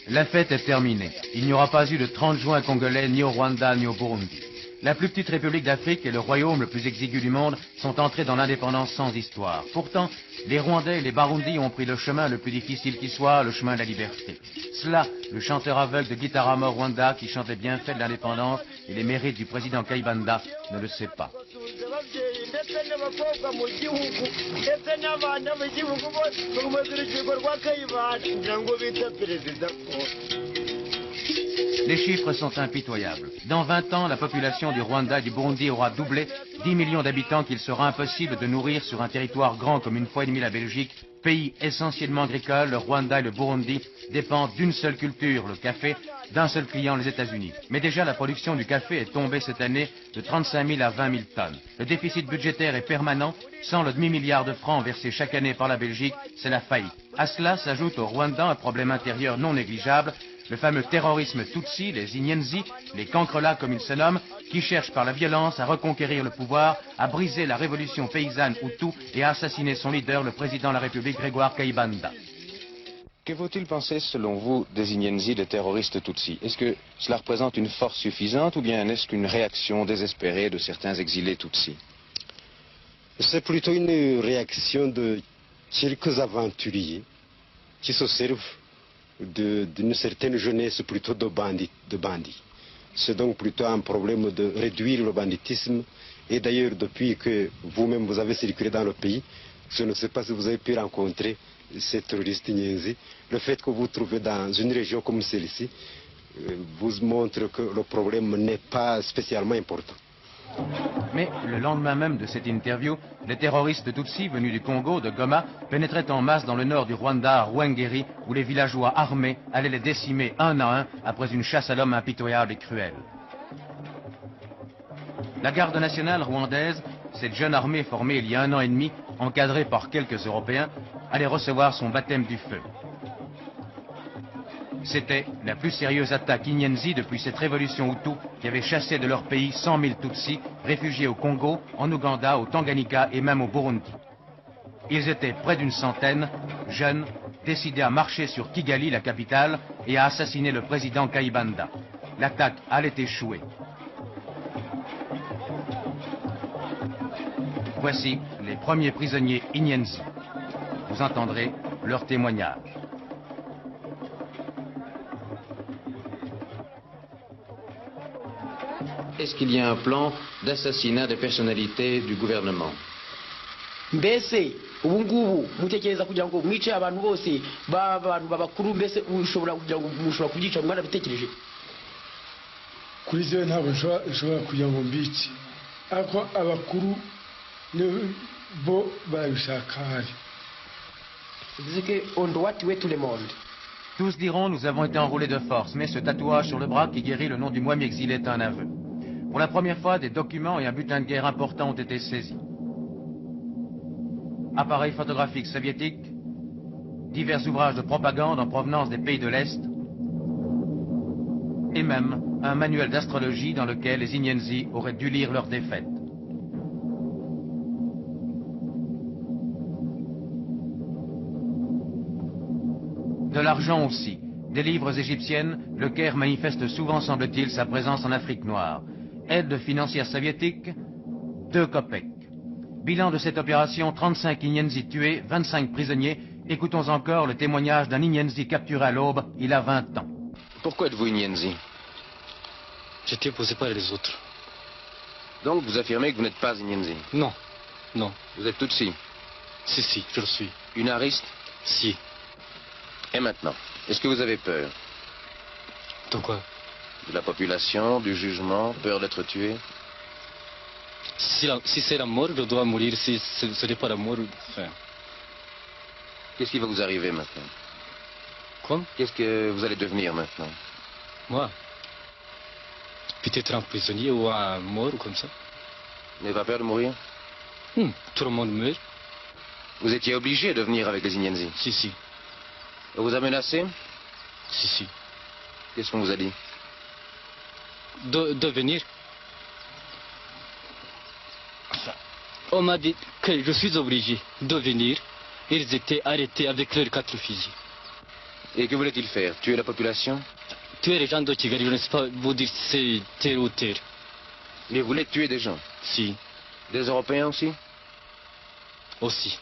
La fête est terminée. Il n'y aura pas eu de 30 juin congolais ni au Rwanda ni au Burundi. La plus petite république d'Afrique et le royaume le plus exigu du monde sont entrés dans l'indépendance sans histoire. Pourtant, les Rwandais et les Barundis ont pris le chemin le plus difficile qui soit, le chemin de la liberté. Cela, le chanteur aveugle de Gitarama Rwanda, qui chante les bienfaits de l'indépendance et les mérites du président Kayibanda, ne le sait pas. Les chiffres sont impitoyables. Dans 20 ans, la population du Rwanda et du Burundi aura doublé, 10 millions d'habitants qu'il sera impossible de nourrir sur un territoire grand comme une fois et demie la Belgique. Pays essentiellement agricole, le Rwanda et le Burundi dépendent d'une seule culture, le café, d'un seul client, les États-Unis. Mais déjà, la production du café est tombée cette année de 35 000 à 20 000 tonnes. Le déficit budgétaire est permanent. Sans le demi-milliard de francs versés chaque année par la Belgique, c'est la faillite. À cela s'ajoute au Rwanda un problème intérieur non négligeable, le fameux terrorisme Tutsi, les Inyenzi, les cancrelats comme ils se nomment, qui cherchent par la violence à reconquérir le pouvoir, à briser la révolution paysanne Hutu et à assassiner son leader, le président de la République, Grégoire Kayibanda. Que faut-il penser, selon vous, des Inyenzi, des terroristes Tutsis? Est-ce que cela représente une force suffisante ou bien est-ce qu'une réaction désespérée de certains exilés Tutsis? C'est plutôt une réaction de quelques aventuriers qui se servent d'une certaine jeunesse plutôt de bandits. C'est donc plutôt un problème de réduire le banditisme. Et d'ailleurs, depuis que vous-même vous avez circulé dans le pays, je ne sais pas si vous avez pu rencontrer ces terroristes Inyenzi. Le fait que vous trouvez dans une région comme celle-ci vous montre que le problème n'est pas spécialement important. Mais le lendemain même de cette interview, les terroristes Tutsis venus du Congo, de Goma, pénétraient en masse dans le nord du Rwanda, à Rwengeri, où les villageois armés allaient les décimer un à un après une chasse à l'homme impitoyable et cruelle. La garde nationale rwandaise, cette jeune armée formée il y a 1 an et demi, encadrée par quelques Européens, allait recevoir son baptême du feu. C'était la plus sérieuse attaque Inyenzi depuis cette révolution Hutu qui avait chassé de leur pays 100 000 Tutsis, réfugiés au Congo, en Ouganda, au Tanganyika et même au Burundi. Ils étaient près d'une centaine, jeunes, décidés à marcher sur Kigali, la capitale, et à assassiner le président Kayibanda. L'attaque allait échouer. Voici les premiers prisonniers Inyenzi. Vous entendrez leur témoignage. Est-ce qu'il y a un plan d'assassinat des personnalités du gouvernement? Mbese ubu ngubu mutekereza kugira ngo mwice abantu bose b'abantu babakuru, mbese ushobora kugira ngo mushobora kugica mwarabitekereje? Kuri je ntabwo nshobora kugira ngo mbice, ariko abakuru bo babishaka hari. On doit tuer tout le monde. Tous diront nous avons été enrôlés de force, mais ce tatouage sur le bras qui guérit le nom du moine exilé est un aveu. Pour la première fois, des documents et un butin de guerre important ont été saisis. Appareils photographiques soviétiques, divers ouvrages de propagande en provenance des pays de l'Est, et même un manuel d'astrologie dans lequel les Inyenzi auraient dû lire leur défaite. De l'argent aussi, des livres égyptiennes, le Caire manifeste souvent, semble-t-il, sa présence en Afrique noire. Aide financière soviétique, 2 kopecks. Bilan de cette opération, 35 Inyenzi tués, 25 prisonniers. Écoutons encore le témoignage d'un Inyenzi capturé à l'aube, il a 20 ans. Pourquoi êtes-vous Inyenzi? J'étais posé par les autres. Donc vous affirmez que vous n'êtes pas Inyenzi? Non, non. Vous êtes Tutsi? Si, je le suis. Unariste? Si. Et maintenant, est-ce que vous avez peur? De quoi? De la population, du jugement, peur d'être tué? Si c'est la mort, je dois mourir. Si ce n'est pas la mort, enfin... Qu'est-ce qui va vous arriver maintenant? Quoi? Qu'est-ce que vous allez devenir maintenant? Moi? Peut-être un prisonnier ou un mort ou comme ça. Vous n'avez pas peur de mourir? Tout le monde meurt. Vous étiez obligé de venir avec les Inyenzi? Si. On vous a menacé? Si. Qu'est-ce qu'on vous a dit? De venir. Enfin, On m'a dit que je suis obligé de venir. Ils étaient arrêtés avec leurs 4 fusils. Et que voulaient-ils faire? Tuer la population? Tuer les gens de Kigali, je ne sais pas vous dire si c'est terre ou terre. Ils voulaient tuer des gens? Si, Des Européens aussi? aussi.